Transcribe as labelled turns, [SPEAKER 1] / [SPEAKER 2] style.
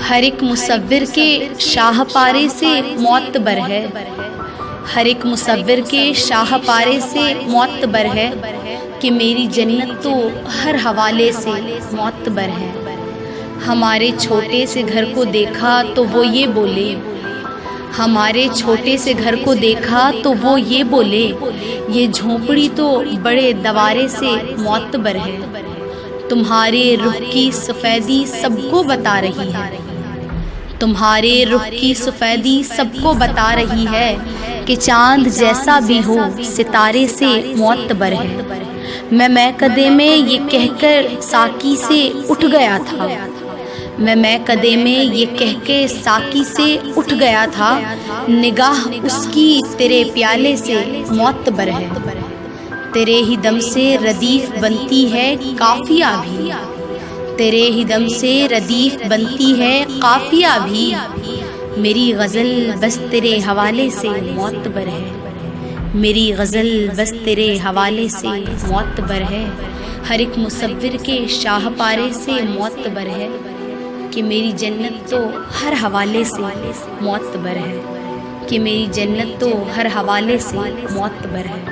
[SPEAKER 1] ہر ایک مصور کے شاہ پارے سے معتبر ہے، ہر ایک مصور کے شاہ پارے سے معتبر ہے کہ میری جنت تو ہر حوالے سے معتبر ہے۔ ہمارے چھوٹے سے گھر کو دیکھا تو وہ یہ بولے، ہمارے چھوٹے سے گھر کو دیکھا تو وہ یہ بولے، یہ جھونپڑی تو بڑے دوارے سے معتبر ہے۔ تمہارے رخ کی سفیدی سب کو بتا رہی ہے، تمہارے رخ کی سفیدی سب کو بتا رہی ہے کہ چاند جیسا بھی ہو ستارے سے معتبر ہے۔ میں کدے میں یہ کہہ کر ساقی سے اٹھ گیا تھا، میں کدے میں یہ کہہ کے ساقی سے اٹھ گیا تھا، نگاہ اس کی تیرے پیالے سے معتبر ہے۔ تیرے ہی دم سے ردیف بنتی ہے قافیہ بھی، تیرے ہی دم سے ردیف بنتی ہے قافیہ بھی، میری غزل بس تیرے حوالے سے معتبر ہے، میری غزل بس تیرے حوالے سے معتبر ہے۔ ہر ایک مصور کے شاہ پارے سے معتبر ہے کہ میری جنت تو ہر حوالے سے معتبر ہے، کہ میری جنت تو ہر حوالے سے معتبر ہے۔